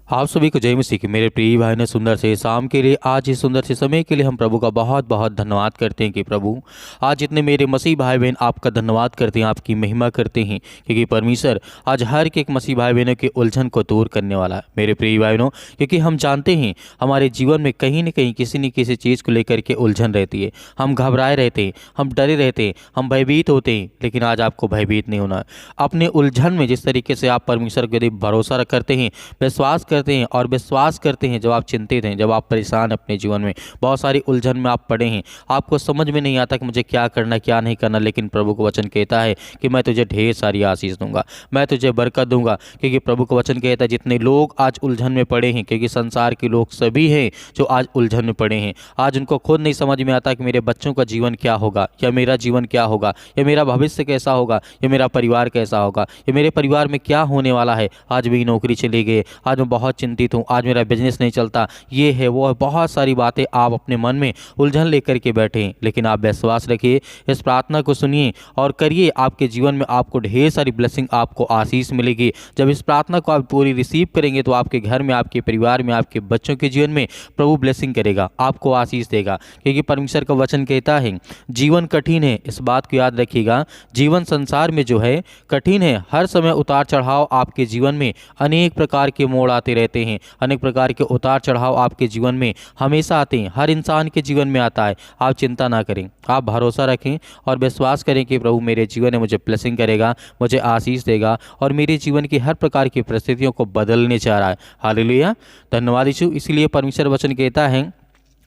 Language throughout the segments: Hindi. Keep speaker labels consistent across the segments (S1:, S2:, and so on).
S1: आप सभी को जय मसीह की। मेरे प्रिय भाई ने सुंदर से शाम के लिए, आज इस सुंदर से समय के लिए हम प्रभु का बहुत बहुत धन्यवाद करते हैं कि प्रभु आज जितने मेरे मसीह भाई बहन आपका धन्यवाद करते हैं, आपकी महिमा करते हैं, क्योंकि परमेश्वर आज हर एक मसीह भाई बहनों की उलझन को दूर करने वाला है। मेरे प्रिय भाई बहनों, क्योंकि हम जानते हैं हमारे जीवन में कहीं न कहीं किसी न किसी चीज़ को लेकर के उलझन रहती है। हम घबराए रहते हैं, हम डरे रहते हैं, हम भयभीत होते हैं, लेकिन आज आपको भयभीत नहीं होना है। अपने उलझन में जिस तरीके से आप परमेश्वर के यदि भरोसा करते हैं, विश्वास करते हैं और विश्वास करते हैं, जब आप चिंतित हैं, जब आप परेशान हैं अपने जीवन में, बहुत सारी उलझन में आप पड़े हैं, आपको समझ में नहीं आता कि मुझे क्या करना क्या नहीं करना, लेकिन प्रभु का वचन कहता है कि मैं तुझे ढेर सारी आशीष दूंगा, मैं तुझे बरकत दूंगा। क्योंकि प्रभु का वचन कहता है जितने लोग आज उलझन में पड़े हैं, क्योंकि संसार के लोग सभी हैं जो आज उलझन में पड़े हैं, आज उनको खुद नहीं समझ में आता कि मेरे बच्चों का जीवन क्या होगा, या मेरा जीवन क्या होगा, या मेरा भविष्य कैसा होगा, या मेरा परिवार कैसा होगा, या मेरे परिवार में क्या होने वाला है। आज मेरी नौकरी चली गई, आज मैं बहुत चिंतित हूँ, आज मेरा बिजनेस नहीं चलता, ये है वो है, बहुत सारी बातें आप अपने मन में उलझन लेकर के बैठे हैं। लेकिन आप विश्वास रखिए, इस प्रार्थना को सुनिए और करिए, आपके जीवन में आपको ढेर सारी ब्लेसिंग, आपको आशीष मिलेगी। जब इस प्रार्थना को आप पूरी रिसीव करेंगे तो आपके घर में, आपके परिवार में, आपके बच्चों के जीवन में प्रभु ब्लेसिंग करेगा, आपको आशीष देगा। क्योंकि परमेश्वर का वचन कहता है जीवन कठिन है, इस बात को याद रखिएगा। जीवन संसार में जो है कठिन है, हर समय उतार चढ़ाव आपके जीवन में, अनेक प्रकार के मोड़ आते रहते हैं, अनेक प्रकार के उतार चढ़ाव आपके जीवन में हमेशा आते हैं, हर इंसान के जीवन में आता है। आप चिंता ना करें, आप भरोसा रखें और विश्वास करें कि प्रभु मेरे जीवन में मुझे ब्लेसिंग करेगा, मुझे आशीष देगा और मेरे जीवन की हर प्रकार की परिस्थितियों को बदलने चाह रहा है। हालेलुया, धन्यवाद यीशु। इसलिए परमेश्वर वचन कहता है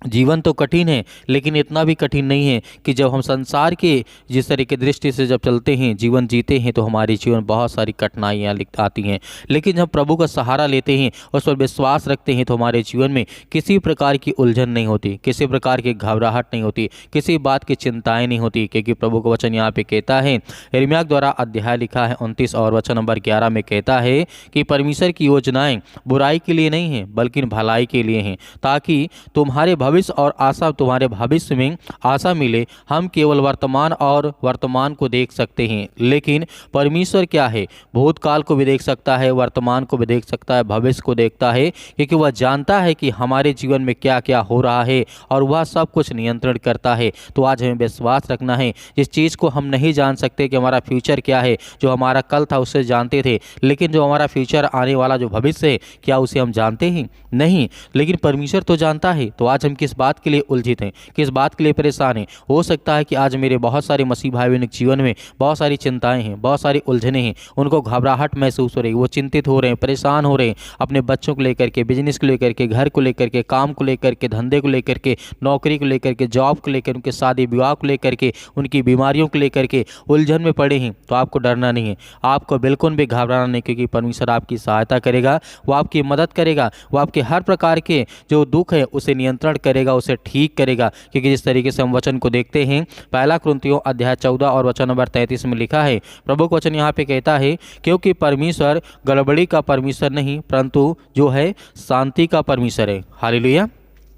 S1: जीवन तो कठिन है, लेकिन इतना भी कठिन नहीं है कि जब हम संसार के जिस तरह की दृष्टि से जब चलते हैं, जीवन जीते हैं, तो हमारे जीवन बहुत सारी कठिनाइयाँ आती हैं। लेकिन जब प्रभु का सहारा लेते हैं, उस पर विश्वास रखते हैं, तो हमारे जीवन में किसी प्रकार की उलझन नहीं होती, किसी प्रकार की घबराहट नहीं होती, किसी बात की चिंताएँ नहीं होती। क्योंकि प्रभु का वचन यहाँ पे कहता है, यिर्मयाह द्वारा अध्याय लिखा है 29 और वचन नंबर 11 में कहता है कि परमेश्वर की योजनाएँ बुराई के लिए नहीं हैं, बल्कि भलाई के लिए हैं, ताकि तुम्हारे भविष्य और आशा, तुम्हारे भविष्य में आशा मिले। हम केवल वर्तमान को देख सकते हैं, लेकिन परमेश्वर क्या है, भूतकाल को भी देख सकता है, वर्तमान को भी देख सकता है, भविष्य को देखता है, क्योंकि वह जानता है कि हमारे जीवन में क्या क्या हो रहा है और वह सब कुछ नियंत्रण करता है। तो आज हमें विश्वास रखना है, जिस चीज़ को हम नहीं जान सकते कि हमारा फ्यूचर क्या है, जो हमारा कल था उससे जानते थे, लेकिन जो हमारा फ्यूचर आने वाला जो भविष्य है, क्या उसे हम जानते हैं? नहीं, लेकिन परमेश्वर तो जानता है। तो आज हम किस बात के लिए उलझित हैं, किस बात के लिए परेशान हैं? हो सकता है कि आज मेरे बहुत सारे मसीह भाई बहन के जीवन में बहुत सारी चिंताएं हैं, बहुत सारी उलझने हैं, उनको घबराहट महसूस हो रही है, वो चिंतित हो रहे हैं, परेशान हो रहे हैं, अपने बच्चों को लेकर के, बिजनेस को लेकर के, घर को लेकर के, काम को लेकर के, धंधे को लेकर के, नौकरी को लेकर के, जॉब को लेकर, उनके शादी विवाह को लेकर के, उनकी बीमारियों को लेकर के उलझन में पड़े हैं। तो आपको डरना नहीं है, आपको बिल्कुल भी घबराना नहीं, क्योंकि परमेश्वर आपकी सहायता करेगा, वो आपकी मदद करेगा, वो आपके हर प्रकार के जो दुख है उसे नियंत्रण करेगा, उसे ठीक करेगा। क्योंकि जिस तरीके से हम वचन को देखते हैं, पहला कुरिन्थियों अध्याय 14 और वचन नंबर 33 में लिखा है, प्रभु का वचन यहाँ पे कहता है, क्योंकि परमेश्वर गड़बड़ी का परमेश्वर नहीं, परंतु जो है शांति का परमेश्वर है। हालेलुया,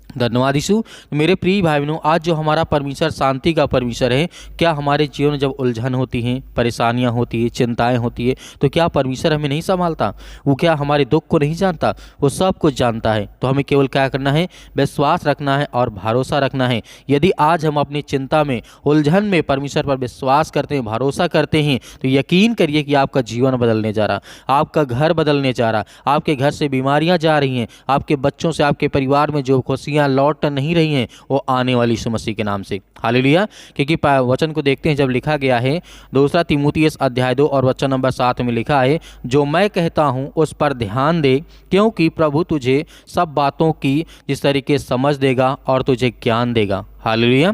S1: धन्यवाद यीशु। मेरे प्रिय भाई बहनों, आज जो हमारा परमेश्वर शांति का परमेश्वर है, क्या हमारे जीवन में जब उलझन होती हैं, परेशानियां होती है, चिंताएं होती है, तो क्या परमेश्वर हमें नहीं संभालता? वो क्या हमारे दुख को नहीं जानता? वो सब कुछ जानता है। तो हमें केवल क्या करना है? विश्वास रखना है और भरोसा रखना है। यदि आज हम अपनी चिंता में, उलझन में परमेश्वर पर विश्वास करते हैं, भरोसा करते हैं, तो यकीन करिए कि आपका जीवन बदलने जा रहा, आपका घर बदलने जा रहा, आपके घर से बीमारियाँ जा रही हैं, आपके बच्चों से, आपके परिवार में जो खुशियाँ लौट नहीं रही हैं, वो आने वाली यीशु मसीह के नाम से। हालेलुया। क्योंकि वचन को देखते हैं, जब लिखा गया है दूसरा तीमुथियुस अध्याय 2 और वचन नंबर 7 में लिखा है, जो मैं कहता हूँ उस पर ध्यान दे, क्योंकि प्रभु तुझे सब बातों की जिस तरीके समझ देगा और तुझे ज्ञान देगा। हालेलुया,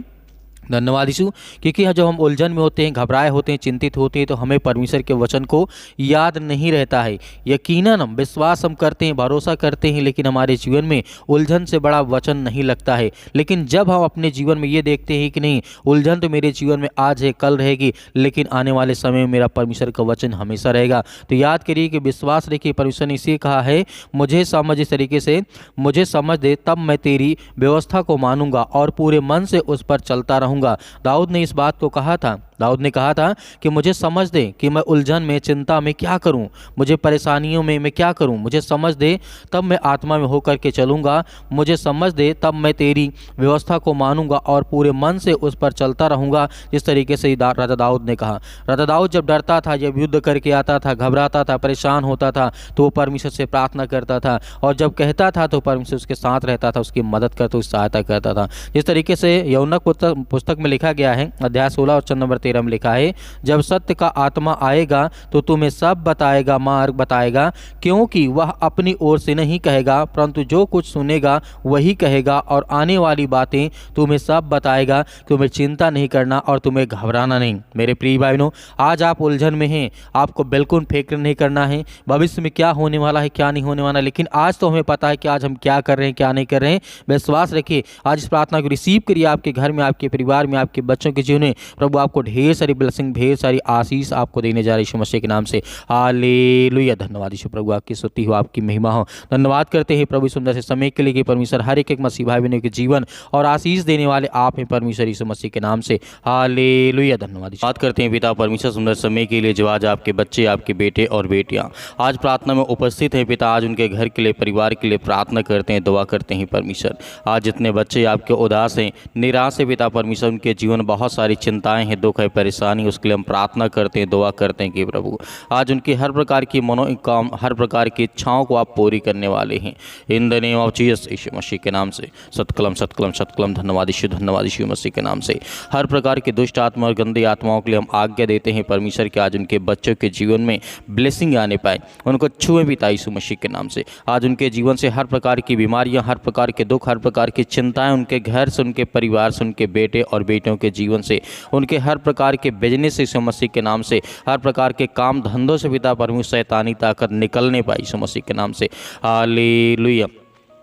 S1: धन्यवाद यीशु। क्योंकि जब हम उलझन में होते हैं, घबराए होते हैं, चिंतित होते हैं, तो हमें परमेश्वर के वचन को याद नहीं रहता है। यकीनन हम विश्वास हम करते हैं, भरोसा करते हैं, लेकिन हमारे जीवन में उलझन से बड़ा वचन नहीं लगता है। लेकिन जब हम अपने जीवन में ये देखते हैं कि नहीं, उलझन तो मेरे जीवन में आज है, कल रहेगी, लेकिन आने वाले समय में मेरा परमेश्वर का वचन हमेशा रहेगा, तो याद करिए कि विश्वास रखिए। परमेश्वर ने इसे कहा है, मुझे समझ, इस तरीके से मुझे समझ दे, तब मैं तेरी व्यवस्था को मानूंगा और पूरे मन से उस पर चलता रहूँगा। दाऊद ने इस बात को कहा था दाऊद ने कहा था कि मुझे समझ दे कि मैं उलझन में, चिंता में क्या करूं, मुझे परेशानियों में मैं क्या करूं, मुझे समझ दे तब मैं आत्मा में होकर के चलूंगा, मुझे समझ दे तब मैं तेरी व्यवस्था को मानूंगा और पूरे मन से उस पर चलता रहूंगा, जिस तरीके से राजा दाऊद ने कहा। राजा दाऊद जब डरता था, जब युद्ध करके आता था, घबराता था, परेशान होता था, तो वो परमेश्वर से प्रार्थना करता था, और जब कहता था तो परमेश्वर उसके साथ रहता था, उसकी मदद करता, उसकी सहायता करता था। जिस तरीके से यौनक पुस्तक में लिखा गया है, अध्याय 16 और चरण नंबर 13 में लिखा है, जब सत्य का आत्मा आएगा तो तुम्हें सब बताएगा, मार्ग बताएगा, क्योंकि वह अपनी ओर से नहीं कहेगा, परंतु जो कुछ सुनेगा वही कहेगा, और आने वाली बातें तुम्हें सब बताएगा। तुम्हें चिंता नहीं करना और तुम्हें घबराना नहीं। मेरे प्रिय भाइयों, आज आप उलझन में हैं, आपको बिल्कुल फिक्र नहीं करना है भविष्य में क्या होने वाला है, क्या नहीं होने वाला, लेकिन आज तो हमें पता है कि आज हम क्या कर रहे हैं, क्या नहीं कर रहे हैं। विश्वास रखिए, आज इस प्रार्थना को रिसीव करिए, आपके घर में, आपके परिवार में, आपके बच्चों के जीवन में प्रभु आपको ढेर सारी ब्लेसिंग, ढेर सारी आशीष आपको देने जा रही है यीशु मसीह के नाम से। हालेलुया। धन्यवाद यीशु प्रभु, आपकी स्तुति हो, आपकी महिमा हो। धन्यवाद करते हैं प्रभु सुंदर से समय के लिए कि परमेश्वर हर एक मसीह भाई बहनों के जीवन और आशीष देने वाले आप हैं परमेश्वर यीशु मसीह के नाम से। हालेलुया। धन्यवाद। बात करते हैं पिता परमेश्वर सुंदर समय के लिए जो आज आपके बच्चे, आपके बेटे और बेटियां आज प्रार्थना में उपस्थित हैं पिता, आज उनके घर के लिए, परिवार के लिए प्रार्थना करते हैं, दुआ करते हैं परमेश्वर। आज जितने बच्चे आपके उदास हैं, निराश है पिता परमेश्वर, उनके जीवन बहुत सारी चिंताएं हैं, दुख है, परेशानी, उसके लिए हम प्रार्थना करते हैं, दुआ करते हैं कि प्रभु आज उनकी हर प्रकार की मनोकाम, हर प्रकार की इच्छाओं को आप पूरी करने वाले हैं in the name of Jesus Yeshu Masih के नाम से। सतकलम सतकलम सतकलम। धन्यवाद यीशु मसीह के नाम से। हर प्रकार की दुष्ट आत्मा और गंदी आत्माओं के लिए हम आज्ञा देते हैं परमेश्वर के आज उनके बच्चों के जीवन में ब्लेसिंग आने पाए, उनको छुए पिता यीशु मसीह के नाम से। आज उनके जीवन से हर प्रकार की बीमारियां, हर प्रकार के दुख, हर प्रकार की चिंताएं उनके घर से, उनके परिवार से, उनके बेटे और बेटियों के जीवन से, उनके हर प्रकार के बिजनेस से यीशु मसीह के नाम से, हर प्रकार के काम धंधों से पिता परमेश्वर शैतानी ताकत निकलने पाई यीशु मसीह के नाम से। हालेलुया।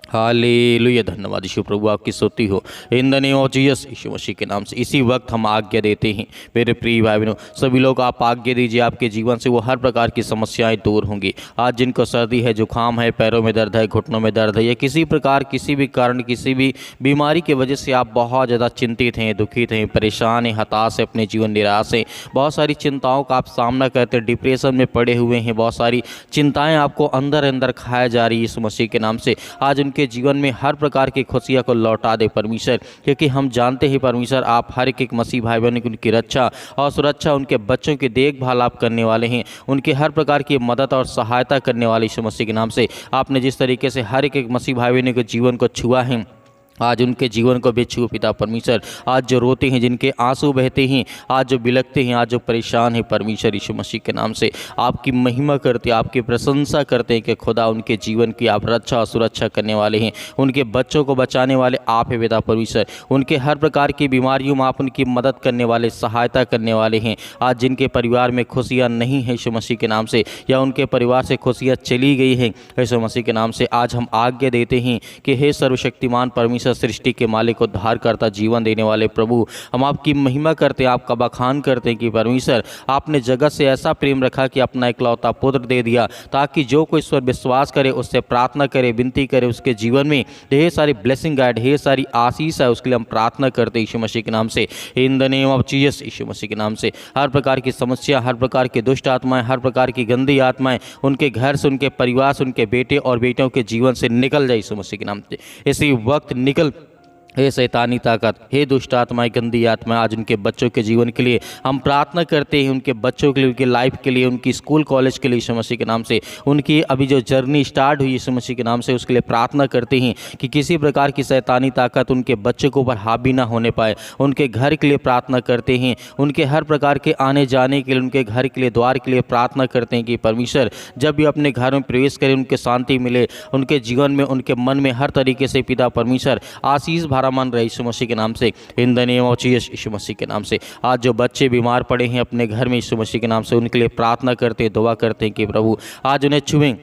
S1: हालेलुया। धन्यवाद यीशु प्रभु, आपकी स्तुति हो in the name of Jesus Yeshu Masih के नाम से। इसी वक्त हम आज्ञा देते हैं मेरे प्रिय भाई बहनों, सभी लोग आप आज्ञा दीजिए, आपके जीवन से वो हर प्रकार की समस्याएं दूर होंगी। आज जिनको सर्दी है, जुकाम है, पैरों में दर्द है, घुटनों में दर्द है, या किसी प्रकार, किसी भी कारण, किसी भी बीमारी की वजह से आप बहुत ज़्यादा चिंतित हैं, दुखित हैं, परेशान हैं, हताश है, अपने जीवन निराश हैं, बहुत सारी चिंताओं का आप सामना करते हैं, डिप्रेशन में पड़े हुए हैं, बहुत सारी चिंताएँ आपको अंदर अंदर खाया जा रही है यीशु मसीह के नाम से। आज उनके जीवन में हर प्रकार की खुशियां को लौटा दे परमेश्वर, क्योंकि हम जानते हैं परमेश्वर आप हर एक मसीह भाई बहनों की उनकी रक्षा और सुरक्षा, उनके बच्चों की देखभाल आप करने वाले हैं, उनके हर प्रकार की मदद और सहायता करने वाले यीशु मसीह के नाम से। आपने जिस तरीके से हर एक मसीह भाई बहनों के जीवन को छुआ है, आज उनके जीवन को भी छू पिता परमेश्वर। आज जो रोते हैं, जिनके आंसू बहते हैं, आज जो बिलखते हैं, आज जो परेशान हैं परमेश्वर यीशु मसीह के नाम से आपकी महिमा करते, आपकी प्रशंसा करते हैं कि खुदा उनके जीवन की आप रक्षा और सुरक्षा करने वाले हैं, उनके बच्चों को बचाने वाले आप हैं पिता परमेश्वर। उनके हर प्रकार की बीमारियों में आप उनकी मदद करने वाले, सहायता करने वाले हैं। आज जिनके परिवार में खुशियाँ नहीं हैं यीशु मसीह के नाम से, या उनके परिवार से खुशियाँ चली गई हैं यीशु मसीह के नाम से, आज हम आज्ञा देते हैं कि हे सर्वशक्तिमान परमेश्वर, सृष्टि के मालिक, उद्धार करता, जीवन देने वाले प्रभु, हम आपकी महिमा करते हैं, आपका बखान करते हैं कि परमेश्वर आपने जगत से ऐसा प्रेम रखा कि अपना इकलौता पुत्र दे दिया, ताकि जो कोई इस पर विश्वास करे, उससे प्रार्थना करे, विनती करे, उसके जीवन में ढेर सारी ब्लेसिंग आए, ढेर सारी आशीष है। उसके लिए हम प्रार्थना करते हैं यीशु मसीह के नाम से, in the name of Jesus Yeshu Masih के नाम से। हर प्रकार की समस्या, हर प्रकार की दुष्ट आत्माएं, हर प्रकार की गंदी आत्माएं उनके घर से, उनके परिवार से, उनके बेटे और बेटियों के जीवन से निकल जाए यीशु मसीह के नाम से। इसी वक्त निकल हे शैतानी ताकत, हे दुष्ट आत्माएं, गंदी आत्मा, आज उनके बच्चों के जीवन के लिए हम प्रार्थना करते हैं, उनके बच्चों के लिए, उनकी लाइफ के लिए, उनकी स्कूल कॉलेज के लिए यीशु मसीह के नाम से, उनकी अभी जो जर्नी स्टार्ट हुई यीशु मसीह के नाम से, उसके लिए प्रार्थना करते हैं कि किसी प्रकार की शैतानी ताकत उनके बच्चों के ऊपर हावी ना होने पाए। उनके घर के लिए प्रार्थना करते हैं, उनके हर प्रकार के आने जाने के लिए, उनके घर के लिए, द्वार के लिए प्रार्थना करते हैं कि परमेश्वर जब भी अपने घर में प्रवेश करें, उनके शांति मिले, उनके जीवन में, उनके मन में हर तरीके से पिता परमेश्वर आशीष मन रहे यीशु मसीह के नाम से, in the name of Jesus Yeshu Masih के नाम से। आज जो बच्चे बीमार पड़े हैं अपने घर में यीशु मसीह के नाम से, उनके लिए प्रार्थना करते हैं, दुआ करते हैं कि प्रभु आज उन्हें छुएं,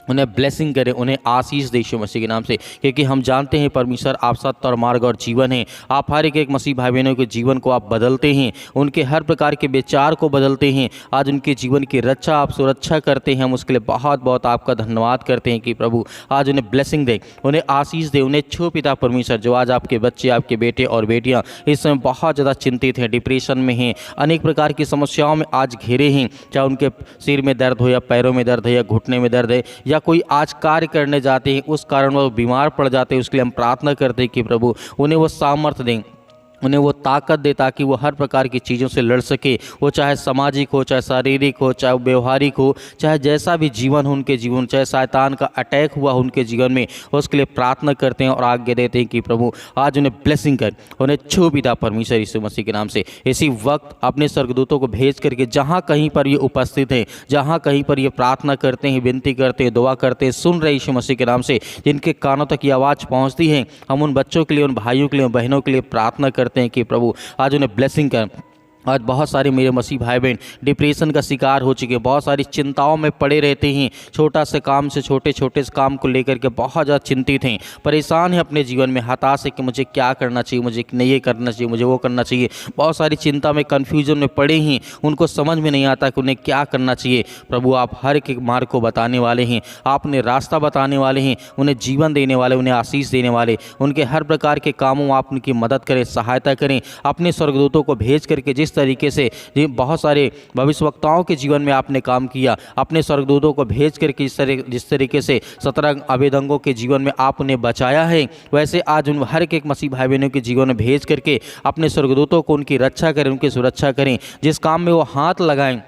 S1: उन्हें ब्लेसिंग करें, उन्हें आशीष दे यीशु मसीह के नाम से, क्योंकि हम जानते हैं परमेश्वर आप सत्य और मार्ग और जीवन हैं। आप हर एक मसीह भाई बहनों के जीवन को आप बदलते हैं, उनके हर प्रकार के विचार को बदलते हैं। आज उनके जीवन की रक्षा आप सुरक्षा करते हैं। हम उसके लिए बहुत बहुत आपका धन्यवाद करते हैं कि प्रभु आज उन्हें ब्लेसिंग दे, उन्हें आशीष दे, उन्हें छू पिता परमेश्वर। जो आज आपके बच्चे, आपके बेटे और बेटियाँ इस समय बहुत ज़्यादा चिंतित हैं, डिप्रेशन में हैं, अनेक प्रकार की समस्याओं में आज घिरे हैं, चाहे उनके सिर में दर्द हो या पैरों में दर्द है या घुटने में दर्द है, या कोई आज कार्य करने जाते हैं उस कारण वो बीमार पड़ जाते हैं, उसके लिए हम प्रार्थना करते हैं कि प्रभु उन्हें वो सामर्थ्य दें, उन्हें वो ताकत दे, ताकि वो हर प्रकार की चीज़ों से लड़ सके। वो चाहे सामाजिक हो, चाहे शारीरिक हो, चाहे व्यवहारिक हो, चाहे जैसा भी जीवन हो उनके जीवन, चाहे शैतान का अटैक हुआ उनके जीवन में, उसके लिए प्रार्थना करते हैं और आज्ञा देते हैं कि प्रभु आज उन्हें ब्लेसिंग कर, उन्हें छू पिता परमेश्वर यीशु मसीह के नाम से। इसी वक्त अपने स्वर्गदूतों को भेज करके जहाँ कहीं पर ये उपस्थित हैं, जहाँ कहीं पर ये प्रार्थना करते हैं, विनती करते हैं, दुआ करते हैं, सुन रहे यीशु मसीह के नाम से, जिनके कानों तक ये आवाज़ पहुँचती है, हम उन बच्चों के लिए, उन भाइयों के लिए, उन बहनों के लिए प्रार्थना करते हैं कि प्रभु आज उन्हें ब्लेसिंग कर। आज बहुत सारे मेरे मसीह भाई बहन डिप्रेशन का शिकार हो चुके हैं, बहुत सारी चिंताओं में पड़े रहते हैं, छोटा से काम से छोटे छोटे से काम को लेकर के बहुत ज़्यादा चिंतित हैं, परेशान हैं अपने जीवन में, हताश है कि मुझे क्या करना चाहिए, मुझे नहीं ये करना चाहिए, मुझे वो करना चाहिए। बहुत सारी चिंता में, कन्फ्यूजन में पड़े हैं, उनको समझ में नहीं आता कि उन्हें क्या करना चाहिए। प्रभु आप हर एक मार्ग को बताने वाले हैं, आप उन्हें रास्ता बताने वाले हैं, उन्हें जीवन देने वाले, उन्हें आशीष देने वाले, उनके हर प्रकार के कामों में आप उनकी मदद करें, सहायता करें। अपने स्वर्गदूतों को भेज करके जिस तरीके से बहुत सारे भविष्यवक्ताओं के जीवन में आपने काम किया, अपने स्वर्गदूतों को भेज करके जिस तरीके से 17 अवेदंगों के जीवन में आप उन्हें बचाया है, वैसे आज उन हर एक मसीह भाई बहनों के जीवन में भेज करके अपने स्वर्गदूतों को उनकी रक्षा करें, उनकी सुरक्षा करें। जिस काम में वो हाथ लगाएं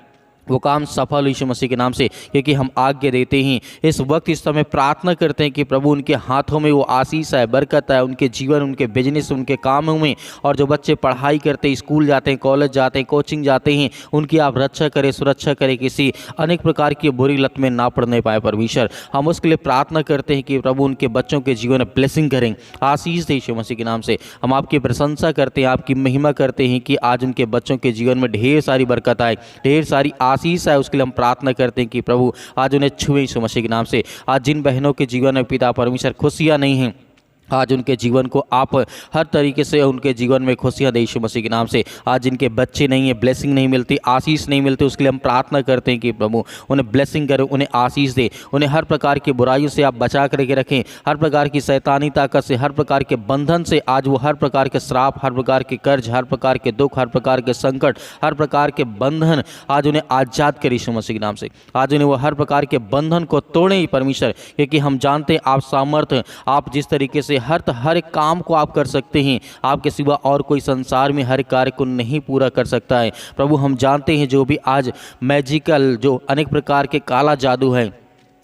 S1: वो काम सफल यीशु मसीह के नाम से, क्योंकि हम आज्ञा देते हैं इस वक्त, इस समय प्रार्थना करते हैं कि प्रभु उनके हाथों में वो आशीष है, बरकत है, उनके जीवन, उनके बिजनेस, उनके कामों में। और जो बच्चे पढ़ाई करते हैं, स्कूल जाते हैं, कॉलेज जाते हैं, कोचिंग जाते हैं, उनकी आप रक्षा करें, सुरक्षा करें, किसी अनेक प्रकार की बुरी लत में ना पड़ने पाए परमेश्वर। हम उसके लिए प्रार्थना करते हैं कि प्रभु उनके बच्चों के जीवन में ब्लेसिंग करें, आशीष दे यीशु मसीह के नाम से। हम आपकी प्रशंसा करते हैं, आपकी महिमा करते हैं कि आज उनके बच्चों के जीवन में ढेर सारी बरकत आए, ढेर सारी आशीष है। उसके लिए हम प्रार्थना करते हैं कि प्रभु आज उन्हें छुए यीशु मसीह के नाम से। आज जिन बहनों के जीवन में पिता परमेश्वर खुशियाँ नहीं हैं, आज उनके जीवन को आप हर तरीके से उनके जीवन में खुशियाँ दे यीशु मसीह के नाम से। आज जिनके बच्चे नहीं है, ब्लेसिंग नहीं मिलती, आशीष नहीं मिलती, उसके लिए हम प्रार्थना करते हैं कि प्रभु उन्हें ब्लेसिंग करें, उन्हें आशीष दे, उन्हें हर प्रकार की बुराइयों से आप बचा करके रखें, हर प्रकार की शैतानी ताकत से, हर प्रकार के बंधन से। आज वो हर प्रकार के श्राप, हर प्रकार के कर्ज, हर प्रकार के दुख, हर प्रकार के संकट, हर प्रकार के बंधन आज उन्हें आज़ाद करें यीशु मसीह के नाम से। आज उन्हें वो हर प्रकार के बंधन को तोड़ें परमेश्वर, क्योंकि हम जानते हैं आप सामर्थ्य, आप जिस तरीके से हर एक काम को आप कर सकते हैं, आपके सिवा और कोई संसार में हर कार्य को नहीं पूरा कर सकता है। प्रभु हम जानते हैं जो भी आज मैजिकल, जो अनेक प्रकार के काला जादू है,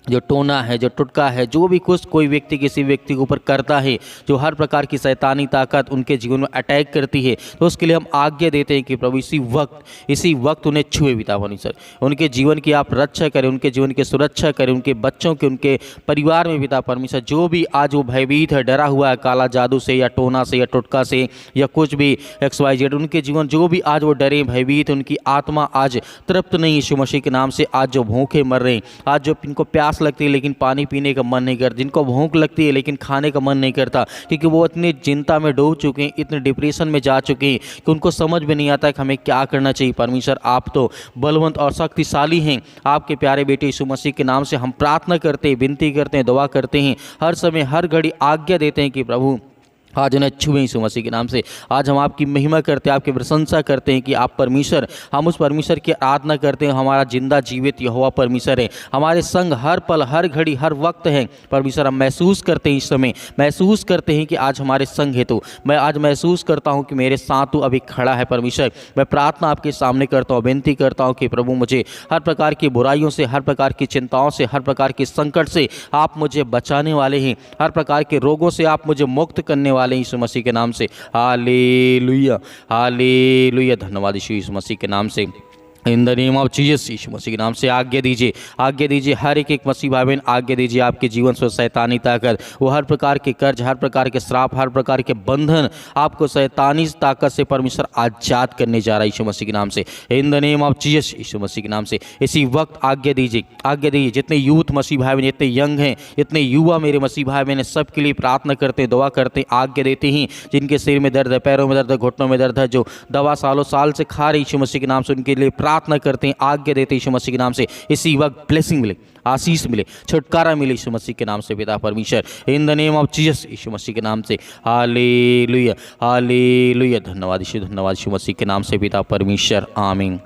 S1: जो टोना है, जो टुटका है, जो भी कुछ कोई व्यक्ति किसी व्यक्ति के ऊपर करता है, जो हर प्रकार की शैतानी ताकत उनके जीवन में अटैक करती है, तो उसके लिए हम आज्ञा देते हैं कि प्रभु इसी वक्त उन्हें छुए पिता परमेश्वर, उनके जीवन की आप रक्षा करें, उनके जीवन की सुरक्षा करें, उनके बच्चों के, उनके परिवार में पिता परमेश्वर जो भी आज वो भयभीत है, डरा हुआ है काला जादू से या टोना से या टुटका से या कुछ भी XYZ, उनके जीवन जो भी आज वो डरे भयभीत, उनकी आत्मा आज तृप्त नहीं यीशु मसीह के नाम से। आज जो भूखे मर रहे हैं, आज जो इनको प्यास लगती है लेकिन पानी पीने का मन नहीं करता, जिनको भूख लगती है लेकिन खाने का मन नहीं करता, क्योंकि वो इतनी चिंता में डूब चुके हैं, इतने डिप्रेशन में जा चुके हैं कि उनको समझ में नहीं आता कि हमें क्या करना चाहिए। परमेश्वर आप तो बलवंत और शक्तिशाली हैं। आपके प्यारे बेटे यीशु मसीह के नाम से हम प्रार्थना करते हैं, विनती करते हैं, दुआ करते हैं, हर समय हर घड़ी आज्ञा देते हैं कि प्रभु आज उन्हें छुए यीशु मसीह के नाम से। आज हम आपकी महिमा करते हैं, आपकी प्रशंसा करते हैं कि आप परमेश्वर, हम उस परमेश्वर की आराधना करते हैं, हमारा जिंदा जीवित यहोवा परमेश्वर है, हमारे संग हर पल, हर घड़ी, हर वक्त है। परमेश्वर हम महसूस करते हैं, इस समय महसूस करते हैं कि आज हमारे संग है। तो मैं आज महसूस करता हूँ कि मेरे साथ तो अभी खड़ा है परमेश्वर। मैं प्रार्थना आपके सामने करता हूँ, विनती करता हूँ कि प्रभु मुझे हर प्रकार की बुराइयों से, हर प्रकार की चिंताओं से, हर प्रकार के संकट से आप मुझे बचाने वाले हैं, हर प्रकार के रोगों से आप मुझे मुक्त करने वाले यीशु मसीह के नाम से। Hallelujah, hallelujah. धन्यवाद यीशु मसीह के नाम से। In the name of Jesus, Yeshu Masih के नाम से आज्ञा दीजिए हर एक मसीह भाई बहन, आज्ञा दीजिए आपके जीवन से शैतानी ताकत, वो हर प्रकार के कर्ज, हर प्रकार के श्राप, हर प्रकार के बंधन आपको शैतानी ताकत से परमेश्वर आजाद करने जा रहा है यीशु मसीह के नाम से। In the name of Jesus, Yeshu Masih के नाम से इसी वक्त आज्ञा दीजिए। जितने यूथ मसीह भाई बहन, जितने यंग हैं, इतने युवा मेरे मसीह भाई बहन, सबके लिए प्रार्थना करते हैं, दुआ करते हैं, आज्ञा देते हैं। जिनके सिर में दर्द है, पैरों में दर्द है, घुटनों में दर्द है, जो दवा सालों साल से खा रहे यीशु मसीह के नाम से, उनके लिए प्रार्थना करते हैं, आज्ञा देते हैं यीशु मसीह के नाम से। इसी वक्त ब्लेसिंग मिले, आशीष मिले, छुटकारा मिले यीशु मसीह के नाम से पिता परमेश्वर। In the name of Jesus, Yeshu Masih के नाम से। Hallelujah, hallelujah. धन्यवाद यीशु मसीह के नाम से पिता परमेश्वर, आमीन।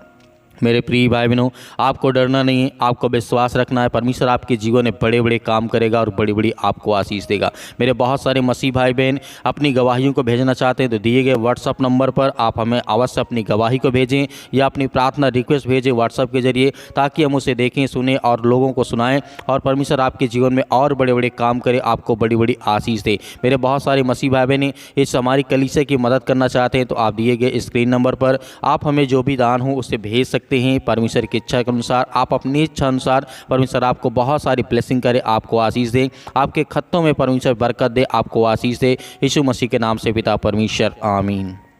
S1: मेरे प्रिय भाई बहनों, आपको डरना नहीं है, आपको विश्वास रखना है। परमेश्वर आपके जीवन में बड़े बड़े काम करेगा और बड़ी बड़ी आपको आशीष देगा। मेरे बहुत सारे मसीह भाई बहन अपनी गवाहियों को भेजना चाहते हैं तो दिए गए व्हाट्सअप नंबर पर आप हमें अवश्य अपनी गवाही को भेजें या अपनी प्रार्थना रिक्वेस्ट भेजें व्हाट्सअप के जरिए, ताकि हम उसे देखें, सुने और लोगों को सुनाएं और परमेश्वर आपके जीवन में और बड़े बड़े काम करे, आपको बड़ी बड़ी आशीष दे। मेरे बहुत सारे मसीह भाई बहन इस हमारी कलीसिया की मदद करना चाहते हैं तो आप दिए गए स्क्रीन नंबर पर आप हमें जो भी दान हो उसे भेज सकते हैं। परमेश्वर की इच्छा के अनुसार, आप अपनी इच्छा अनुसार परमेश्वर आपको बहुत सारी ब्लेसिंग करे, आपको आशीष दे, आपके खत्तों में परमेश्वर बरकत दे, आपको आशीष दे। यीशु मसीह के नाम से पिता परमेश्वर, आमीन।